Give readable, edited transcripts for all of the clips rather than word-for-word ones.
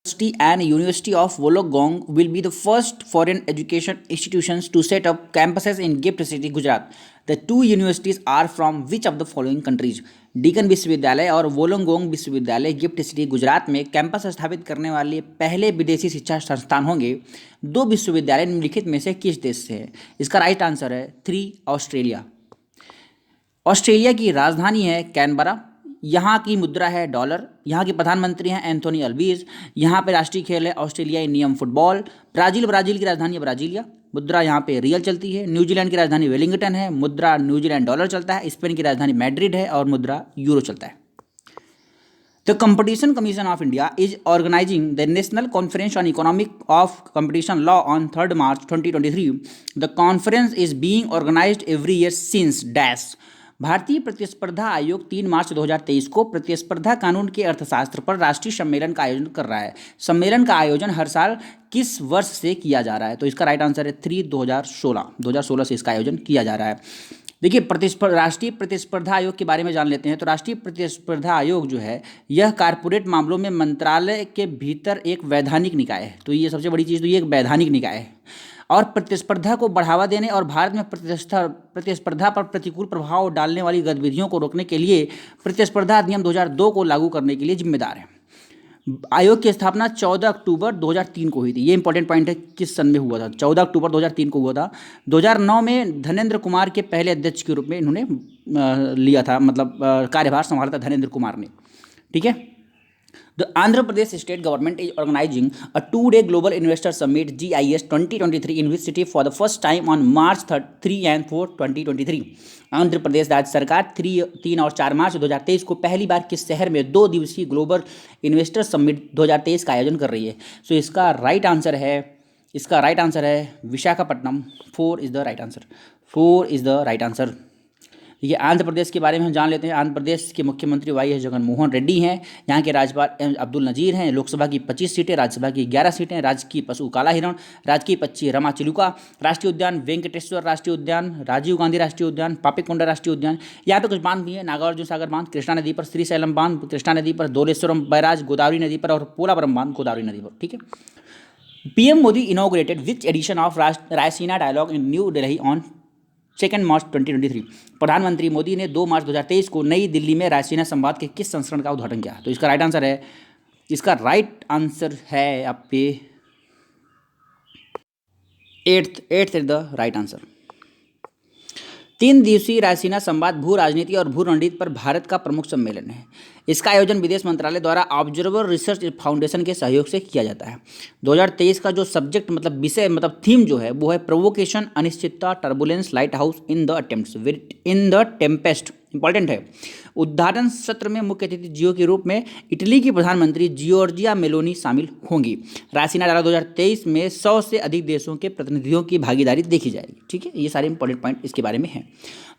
University and University of Wollongong will be the first foreign education institutions to set up campuses in Gift City, Gujarat. The two universities are from which of the following countries? Deakin विश्वविद्यालय और Wollongong विश्वविद्यालय gift city Gujarat में campus स्थापित करने वाले पहले विदेशी शिक्षा संस्थान होंगे। दो विश्वविद्यालय निम्नलिखित में से किस देश से है? इसका राइट आंसर है 3 ऑस्ट्रेलिया। ऑस्ट्रेलिया की राजधानी है कैनबरा, यहाँ की मुद्रा है डॉलर, यहाँ के प्रधानमंत्री हैं एंथोनी अल्बीज, यहाँ पे राष्ट्रीय खेल है ऑस्ट्रेलियाई नियम फुटबॉल। ब्राज़ील की राजधानी है ब्राजीलिया, मुद्रा यहाँ पे रियल चलती है। न्यूजीलैंड की राजधानी वेलिंगटन है, मुद्रा न्यूजीलैंड डॉलर चलता है। स्पेन की राजधानी मैड्रिड है और मुद्रा यूरो चलता है। The Competition Commission of India is organizing the National Conference on Economic of Competition Law on 3rd March 2023. The conference is being organized every year since dash. भारतीय प्रतिस्पर्धा आयोग 3 मार्च 2023 को प्रतिस्पर्धा कानून के अर्थशास्त्र पर राष्ट्रीय सम्मेलन का आयोजन कर रहा है। सम्मेलन का आयोजन हर साल किस वर्ष से किया जा रहा है? तो इसका राइट आंसर है 3 2016 से इसका आयोजन किया जा रहा है। देखिए, राष्ट्रीय प्रतिस्पर्धा आयोग के बारे में जान लेते हैं। तो राष्ट्रीय प्रतिस्पर्धा आयोग जो है यह कारपोरेट मामलों में मंत्रालय के भीतर एक वैधानिक निकाय है। तो ये सबसे बड़ी चीज़, तो ये एक वैधानिक निकाय है और प्रतिस्पर्धा को बढ़ावा देने और भारत में प्रतिस्पर्धा पर प्रतिकूल प्रभाव डालने वाली गतिविधियों को रोकने के लिए प्रतिस्पर्धा अधिनियम 2002 को लागू करने के लिए जिम्मेदार है। आयोग की स्थापना 14 अक्टूबर 2003 को हुई थी। ये इंपॉर्टेंट पॉइंट है, किस सन में हुआ था? 14 अक्टूबर 2003 को हुआ था। 2009 में धनेंद्र कुमार के पहले अध्यक्ष के रूप में इन्होंने लिया था, मतलब कार्यभार संभाला था धनेंद्र कुमार ने। ठीक है। The Andhra Pradesh state government is organizing a 2-day Global Investor Summit GIS 2023 in which city for the first time on March 3 and 4, 2023. Andhra Pradesh राज्य सरकार 3 और 4 मार्च 2023 को पहली बार किस शहर में 2 दिवसीय ग्लोबल इन्वेस्टर समिट 2023 का आयोजन कर रही है? सो इसका राइट आंसर है Visakhapatnam. 4 is the right answer. ये आंध्र प्रदेश के बारे में हम जान लेते हैं। आंध्र प्रदेश के मुख्यमंत्री वाई जगनमोहन रेड्डी हैं। यहाँ के राज्यपाल अब्दुल नजीर हैं। लोकसभा की 25 सीटें, राज्यसभा की 11 सीटें। राजकीय पशु काला हिरण, राजकीय पक्षी रमा चिलुका, राष्ट्रीय उद्यान वेंकटेश्वर राष्ट्रीय उद्यान, राजीव गांधी राष्ट्रीय उद्यान, पापिकोंडा राष्ट्रीय उद्यान। यहाँ पे कुछ बांध भी हैं, नागार्जुन सागर बांध कृष्णा नदी पर, श्रीशैलम बांध कृष्णा नदी पर, धोलेश्वरम बैराज गोदावरी नदी पर और पोलावरम बांध गोदावरी नदी पर। ठीक है। PM Modi inaugurated which edition of Raisina dialogue in new Delhi on 2 March 2023। प्रधानमंत्री मोदी ने 2 मार्च 2023 को नई दिल्ली में रायसीना संवाद के किस संस्करण का उद्घाटन किया? तो इसका राइट आंसर है आपके 8th is the right answer. 3 दिवसीय रायसीना संवाद भू राजनीति और भू रणनीति पर भारत का प्रमुख सम्मेलन है। इसका आयोजन विदेश मंत्रालय द्वारा ऑब्जर्वर रिसर्च फाउंडेशन के सहयोग से किया जाता है। 2023 का जो सब्जेक्ट मतलब थीम जो है वो है प्रोवोकेशन, अनिश्चितता, turbulence, light house in the Tempest. Important है। उद्घाटन सत्र में मुख्य अतिथि जियो के रूप में इटली की प्रधानमंत्री जियोर्जिया मेलोनी शामिल होंगी। रायसीना डायलॉग 2023 में 100 से अधिक देशों के प्रतिनिधियों की भागीदारी देखी जाएगी। ठीक है, ये सारे इंपॉर्टेंट पॉइंट इसके बारे में हैं।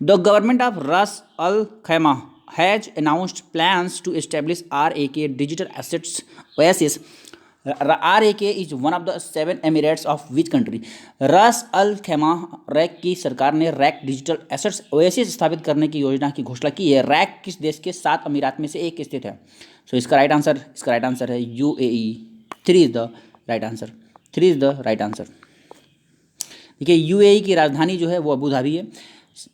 द गवर्नमेंट ऑफ रास अल खैमा has announced plans to establish RAK Digital Assets Oasis. RAK is one of the 7 Emirates of which country? रास अल खैमा रैक की सरकार ने रैक डिजिटल एसेट्स ओएसिस स्थापित करने की योजना की घोषणा की है। रैक किस देश के 7 अमीरात में से एक स्थित है? सो इसका राइट आंसर है UAE। 3 is the right answer. देखिए, UAE की राजधानी जो है वो अबू धाबी है।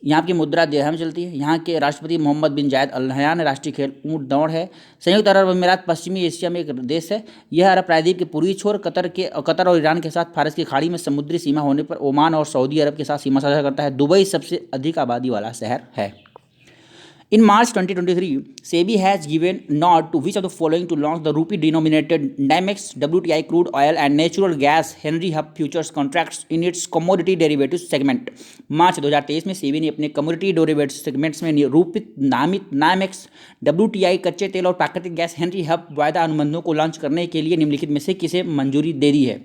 यहाँ की मुद्रा दिरहम चलती है। यहाँ के राष्ट्रपति मोहम्मद बिन जायद अल नहयान। राष्ट्रीय खेल ऊंट दौड़ है। संयुक्त अरब अमीरात पश्चिमी एशिया में एक देश है। यह अरब प्रायद्वीप के पूर्वी छोर कतर और ईरान के साथ फारस की खाड़ी में समुद्री सीमा होने पर ओमान और सऊदी अरब के साथ सीमा साझा करता है। दुबई सबसे अधिक आबादी वाला शहर है। In March 2023, SEBI has given nod to which of the following to launch the rupee-denominated NYMEX WTI crude oil and natural gas Henry Hub futures contracts in its commodity derivatives segment। मार्च 2023 में सेबी ने अपने commodity derivatives segments में रूपित नामित NYMEX WTI कच्चे तेल और प्राकृतिक gas Henry hub वायदा अनुबंधों को लॉन्च करने के लिए निम्नलिखित में से किसे मंजूरी दे दी है?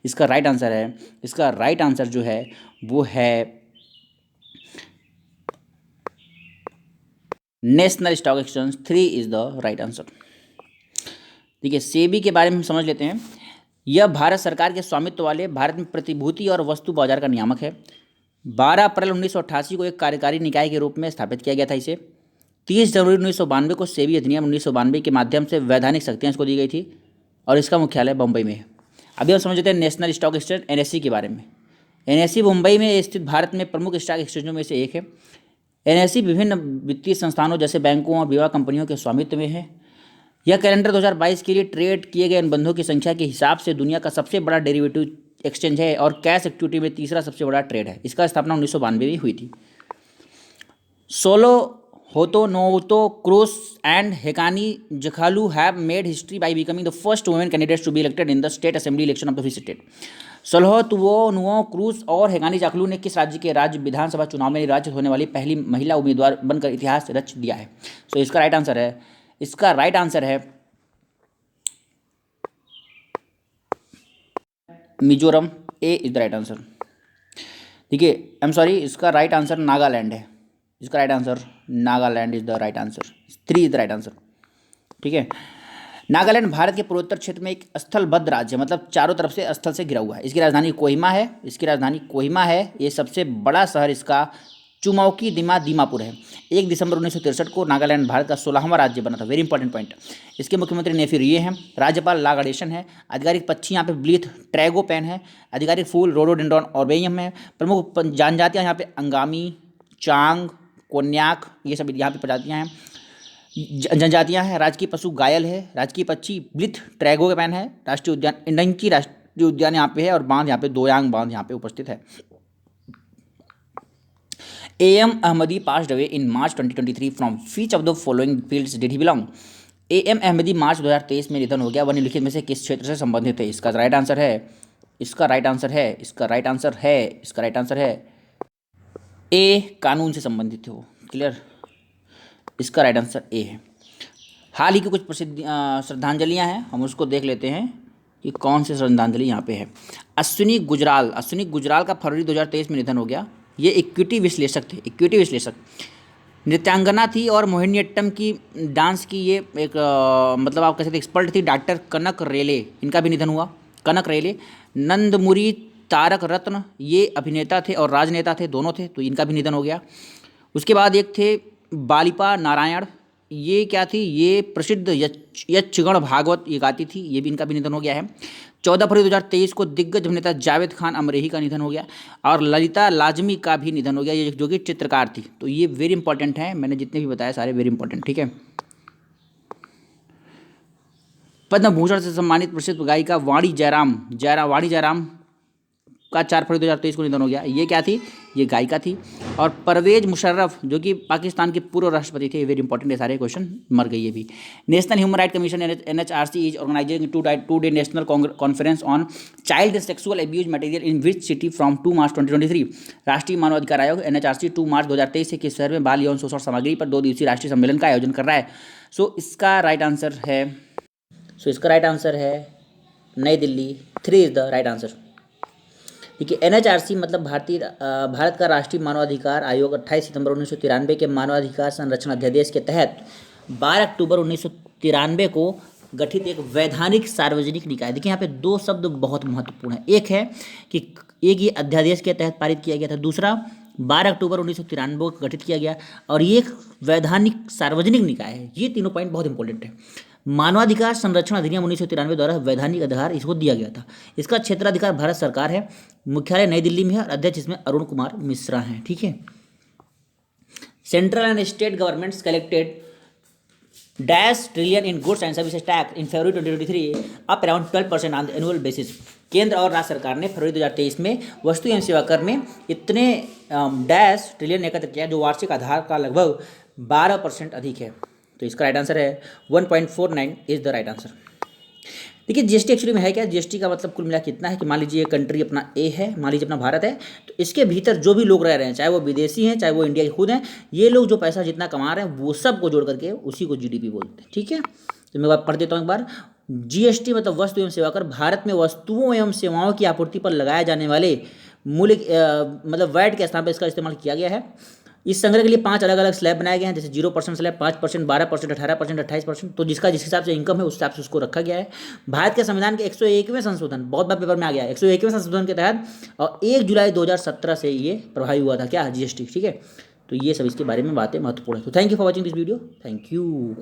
इसका राइट आंसर जो है वो है national stock exchange. 3 is the right answer. देखिए, सेबी के बारे में हम समझ लेते हैं। यह भारत सरकार के स्वामित्व वाले भारत में प्रतिभूति और वस्तु बाजार का नियामक है। 12 अप्रैल 1988 को एक कार्यकारी निकाय के रूप में स्थापित किया गया था इसे। 30 जनवरी 1992 को सेबी अधिनियम 1992 के माध्यम से वैधानिक शक्तियाँ इसको दी गई थी। और इसका मुख्यालय बम्बई में है। अभी हम समझ लेते हैं नेशनल स्टॉक एक्सचेंज एनएससी के बारे में। एनएससी मुंबई में स्थित भारत में प्रमुख स्टॉक एक्सचेंजों में से एक है। एनएससी विभिन्न वित्तीय संस्थानों जैसे बैंकों और बीमा कंपनियों के स्वामित्व में है। यह कैलेंडर 2022 के लिए ट्रेड किए गए अनुबंधों की संख्या के हिसाब से दुनिया का सबसे बड़ा डेरिवेटिव एक्सचेंज है और कैश इक्विटी में तीसरा सबसे बड़ा ट्रेड है। इसका स्थापना 1992 में हुई थी। सोलो होतो नोतो Kruse and Hekani Jakhalu have made history by becoming the first women candidates to be elected in the state assembly election of the free state. सोलह तुवो नुओ क्रूस और हेगानी जाखलू ने किस राज्य के राज्य विधानसभा चुनाव में निर्वाचित होने वाली पहली महिला उम्मीदवार बनकर इतिहास रच दिया है? सो इसका राइट आंसर है मिजोरम। ए इज द राइट आंसर। देखिए आई एम सॉरी, इसका राइट आंसर नागालैंड है। इसका right answer Nagaland is the right answer. 3 is the right answer. ठीक है। नागालैंड भारत के पूर्वोत्तर क्षेत्र में एक स्थलबद्ध राज्य है, मतलब चारों तरफ से स्थल से घिरा हुआ है। इसकी राजधानी कोहिमा है। ये सबसे बड़ा शहर इसका चुमौकी दीमापुर है। 1 दिसंबर 1963 को नागालैंड भारत का 16वां राज्य बना था। Very important point. इसके मुख्यमंत्री नेफी रिये हैं। राज्यपाल ला गणेशन है। आधिकारिक पक्षी यहाँ पे ब्लीथ ट्रैगोपैन है। आधिकारिक फूल रोडोडेंड्रॉन ऑर्बेयम है। प्रमुख जनजातियाँ यहाँ पे अंगामी, चांग, कोन्याक, ये सब यहाँ पे प्रजातियाँ हैं, जनजातियाँ हैं। राजकीय पशु गायल है। राजकीय पक्षी ब्लीथ ट्रैगोपैन है। राष्ट्रीय उद्यान इंडंकी राष्ट्रीय उद्यान यहाँ पे है और बांध यहाँ पे दोयांग बांध यहाँ पे उपस्थित है। A.M. Ahmadi passed away in March 2023 from which of the following fields did he belong? A.M. Ahmadi मार्च 2023 में निधन हो गया। वह निम्नलिखित में से किस क्षेत्र से संबंधित है? इसका राइट आंसर है ए, कानून से संबंधित है वो। क्लियर। इसका राइट आंसर ए है। हाल ही की कुछ प्रसिद्ध श्रद्धांजलियाँ हैं, हम उसको देख लेते हैं कि कौन सी श्रद्धांजलि यहाँ पे है। अश्विनी गुजराल का फरवरी 2023 में निधन हो गया। ये इक्विटी विश्लेषक थे। नृत्यांगना थी और मोहिनीअट्टम की डांस की ये एक मतलब आप कह सकते एक्सपर्ट थी। डॉक्टर कनक रेले, इनका भी निधन हुआ। कनक रेले। नंदमुरी तारक रत्न, ये अभिनेता थे और राजनेता थे, दोनों थे, तो इनका भी निधन हो गया। उसके बाद एक थे बालिपा नारायण, ये क्या थी? ये प्रसिद्ध यक्षगण भागवत ये गाती थी, ये भी इनका भी निधन हो गया है। 14 फरवरी 2023 को दिग्गज अभिनेता जावेद खान अमरेही का निधन हो गया और ललिता लाजमी का भी निधन हो गया, ये जो कि चित्रकार थी। तो ये वेरी इंपॉर्टेंट है, मैंने जितने भी बताया सारे वेरी इंपॉर्टेंट। ठीक है। पद्म भूषण से सम्मानित प्रसिद्ध गायिका वाणी जयराम का 4 फरवरी 2023 को निधन हो गया। ये क्या थी? ये गायिका थी। और परवेज मुशर्रफ जो कि पाकिस्तान के पूर्व राष्ट्रपति थे, वेरी इंपॉर्टेंट है सारे क्वेश्चन, मर गई ये भी। National human right commission NHRC is organising 2-day national conference on child sexual abuse material in which city from 2 March 2023। राष्ट्रीय मानवाधिकार आयोग NHRC 2 मार्च 2023 से किस शहर में बाल यौन शोषण सामग्री पर 2 दिवसीय राष्ट्रीय सम्मेलन का आयोजन कर रहा है? इसका राइट आंसर है नई Delhi. 3 is the right answer. देखिए NHRC मतलब भारत का राष्ट्रीय मानवाधिकार आयोग 28 सितंबर 1993 के मानवाधिकार संरक्षण अध्यादेश के तहत 12 अक्टूबर 1993 को गठित एक वैधानिक सार्वजनिक निकाय। देखिए यहाँ पे 2 शब्द बहुत महत्वपूर्ण है। एक है कि एक ये अध्यादेश के तहत पारित किया गया था, दूसरा 12 अक्टूबर 1993 को गठित किया गया और ये एक वैधानिक सार्वजनिक निकाय है। ये तीनों पॉइंट बहुत इंपॉर्टेंट है। मानवाधिकार संरक्षण अधिनियम 1993 द्वारा वैधानिक अधिकार इसको दिया गया था। इसका क्षेत्राधिकार भारत सरकार है। मुख्यालय नई दिल्ली में है और अध्यक्ष इसमें अरुण कुमार मिश्रा हैं। ठीक है। Central and state governments collected dash trillion in goods and services tax in February 2023 up around 12% on the annual basis. केंद्र और राज्य सरकार ने फरवरी 2023 में वस्तु एवं सेवा कर में इतने डैश ट्रिलियन एकत्र किया जो वार्षिक आधार का लगभग 12% अधिक है। तो इसका राइट आंसर है 1.49 इज द राइट आंसर। देखिए जीएसटी एक्चुअली में है क्या? जीएसटी का मतलब कुल मिला कितना है कि मान लीजिए कंट्री अपना ए है, मान लीजिए अपना भारत है, तो इसके भीतर जो भी लोग रह रहे हैं, चाहे वो विदेशी हैं चाहे वो इंडिया के खुद हैं, ये लोग जो पैसा जितना कमा रहे हैं वो सब को जोड़ करके उसी को जीडीपी बोलते हैं। ठीक है। तो मैं बात पढ़ देता हूँ एक बार। जीएसटी मतलब वस्तु एवं सेवा कर भारत में वस्तुओं एवं सेवाओं की आपूर्ति पर लगाए जाने वाले मूल्य मतलब वैट के स्थान पर इसका इस्तेमाल किया गया है। इस संग्रह के लिए 5 अलग अलग स्लैब बनाए गए हैं, जैसे 0% स्लैब, 5%, 12%, 18%, 28%। तो जिसका जिस हिसाब से इनकम है उस हिसाब से उसको रखा गया है। भारत के संविधान के 101वें संशोधन, बहुत बार पेपर में आ गया है, 101वें संशोधन के तहत और 1 जुलाई 2017 से ये प्रभावी हुआ था क्या? जीएसटी। ठीक है। तो ये सब इसके बारे में बातें महत्वपूर्ण है। तो thank you for watching this video. Thank you.